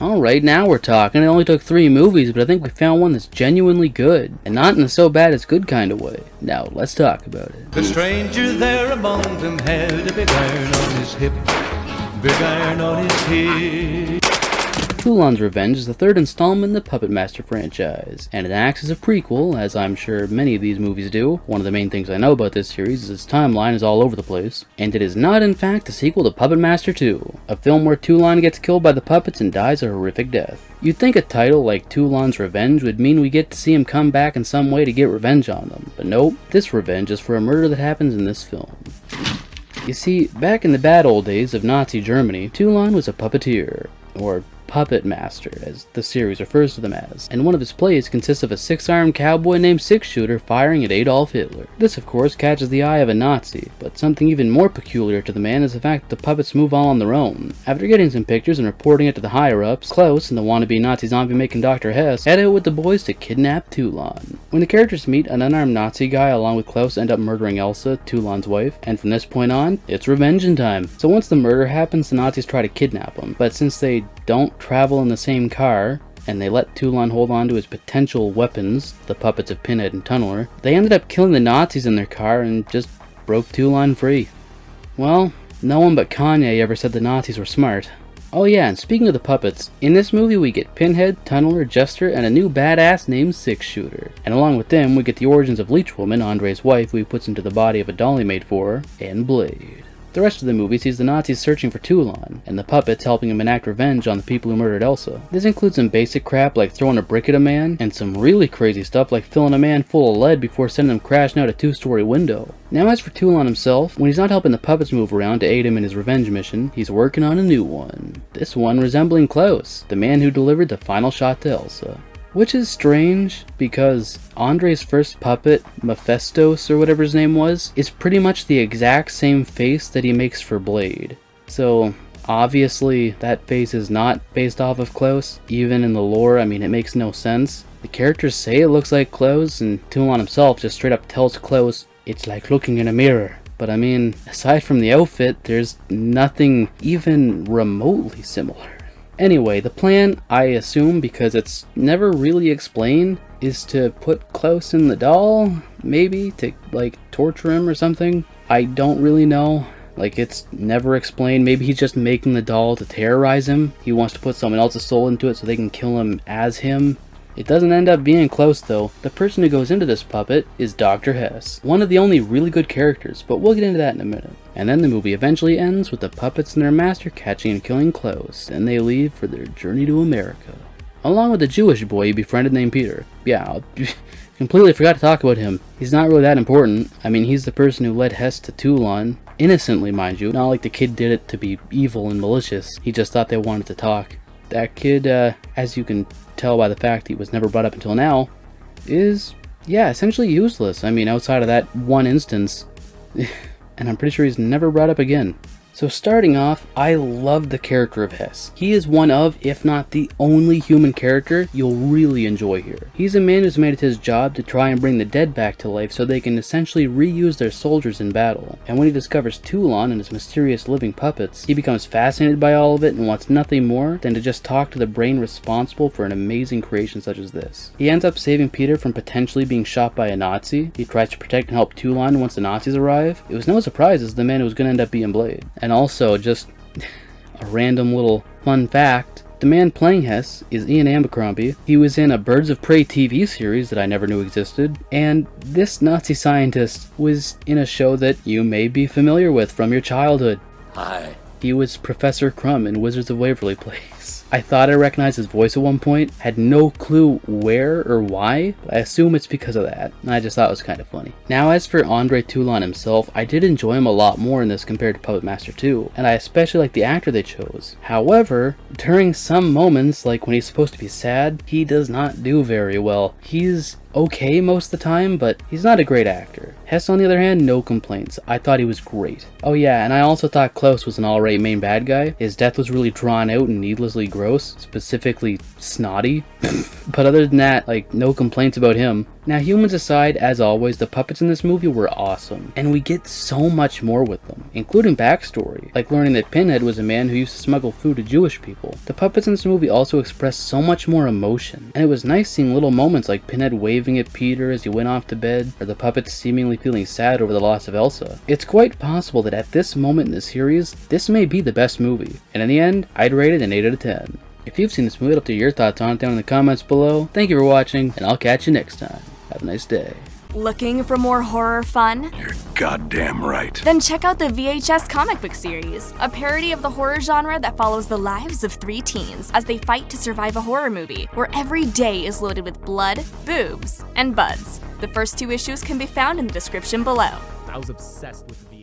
Alright, now we're talking. It only took 3 movies, but I think we found one that's genuinely good. And not in a so bad it's good kind of way. Now, let's talk about it. The stranger there among them had a big iron on his hip, big iron on his hip. Toulon's Revenge is the 3rd installment in the Puppet Master franchise, and it acts as a prequel, as I'm sure many of these movies do. One of the main things I know about this series is its timeline is all over the place, and it is not in fact a sequel to Puppet Master 2, a film where Toulon gets killed by the puppets and dies a horrific death. You'd think a title like Toulon's Revenge would mean we get to see him come back in some way to get revenge on them, but nope, this revenge is for a murder that happens in this film. You see, back in the bad old days of Nazi Germany, Toulon was a puppeteer, or Puppet Master, as the series refers to them as, and one of his plays consists of a 6-armed cowboy named Six Shooter firing at Adolf Hitler. This of course catches the eye of a Nazi, but something even more peculiar to the man is the fact that the puppets move all on their own. After getting some pictures and reporting it to the higher-ups, Klaus and the wannabe Nazi zombie-making Dr. Hess head out with the boys to kidnap Toulon. When the characters meet, an unarmed Nazi guy along with Klaus end up murdering Elsa, Toulon's wife, and from this point on, it's revenge time. So once the murder happens, the Nazis try to kidnap him, but since they don't travel in the same car, and they let Toulon hold on to his potential weapons, the puppets of Pinhead and Tunneler, they ended up killing the Nazis in their car and just broke Toulon free. Well, no one but Kanye ever said the Nazis were smart. Oh yeah, and speaking of the puppets, in this movie we get Pinhead, Tunneler, Jester, and a new badass named Six Shooter. And along with them, we get the origins of Leech Woman, Andre's wife, who he puts into the body of a doll he made for her, and Blade. The rest of the movie sees the Nazis searching for Toulon, and the puppets helping him enact revenge on the people who murdered Elsa. This includes some basic crap like throwing a brick at a man, and some really crazy stuff like filling a man full of lead before sending him crashing out a 2-story window. Now as for Toulon himself, when he's not helping the puppets move around to aid him in his revenge mission, he's working on a new one. This one resembling Klaus, the man who delivered the final shot to Elsa. Which is strange, because Andre's first puppet, Mephistos or whatever his name was, is pretty much the exact same face that he makes for Blade. So, obviously, that face is not based off of Klaus. Even in the lore, I mean, it makes no sense. The characters say it looks like Klaus, and Toulon himself just straight up tells Klaus, "It's like looking in a mirror." But I mean, aside from the outfit, there's nothing even remotely similar. Anyway, the plan, I assume, because it's never really explained, is to put Klaus in the doll? Maybe? To, like, torture him or something? I don't really know. Like, it's never explained. Maybe he's just making the doll to terrorize him. He wants to put someone else's soul into it so they can kill him as him. It doesn't end up being Klaus though. The person who goes into this puppet is Dr. Hess, one of the only really good characters, but we'll get into that in a minute. And then the movie eventually ends with the puppets and their master catching and killing Klaus, and they leave for their journey to America. Along with a Jewish boy he befriended named Peter. Yeah, completely forgot to talk about him. He's not really that important. I mean, he's the person who led Hess to Toulon. Innocently, mind you. Not like the kid did it to be evil and malicious. He just thought they wanted to talk. That kid, as you can tell by the fact he was never brought up until now, is, yeah, essentially useless. I mean, outside of that one instance, and I'm pretty sure he's never brought up again. So starting off, I love the character of Hess. He is one of, if not the only human character you'll really enjoy here. He's a man who's made it his job to try and bring the dead back to life so they can essentially reuse their soldiers in battle. And when he discovers Toulon and his mysterious living puppets, he becomes fascinated by all of it and wants nothing more than to just talk to the brain responsible for an amazing creation such as this. He ends up saving Peter from potentially being shot by a Nazi. He tries to protect and help Toulon once the Nazis arrive. It was no surprise as the man who was going to end up being Blade. And also, just a random little fun fact, the man playing Hess is Ian Abercrombie. He was in a Birds of Prey TV series that I never knew existed, and this Nazi scientist was in a show that you may be familiar with from your childhood. Hi. He was Professor Crumb in Wizards of Waverly Place. I thought I recognized his voice at one point, had no clue where or why, but I assume it's because of that, and I just thought it was kind of funny. Now as for Andre Toulon himself, I did enjoy him a lot more in this compared to Puppet Master 2, and I especially like the actor they chose. However, during some moments, like when he's supposed to be sad, he does not do very well. He's okay most of the time, but he's not a great actor. Hess, on the other hand, no complaints. I thought he was great. Oh yeah, and I also thought Klaus was an alright main bad guy. His death was really drawn out and needlessly gross, specifically snotty. But other than that, like, no complaints about him. Now, humans aside, as always, the puppets in this movie were awesome, and we get so much more with them, including backstory, like learning that Pinhead was a man who used to smuggle food to Jewish people. The puppets in this movie also expressed so much more emotion, and it was nice seeing little moments like Pinhead waving at Peter as he went off to bed, or the puppets seemingly feeling sad over the loss of Elsa. It's quite possible that at this moment in the series, this may be the best movie, and in the end, I'd rate it an 8 out of 10. If you've seen this movie, I'd love to hear your thoughts on it down in the comments below. Thank you for watching, and I'll catch you next time. Have a nice day. Looking for more horror fun? You're goddamn right. Then check out the VHS comic book series, a parody of the horror genre that follows the lives of 3 teens as they fight to survive a horror movie, where every day is loaded with blood, boobs, and buds. The first 2 issues can be found in the description below. I was obsessed with the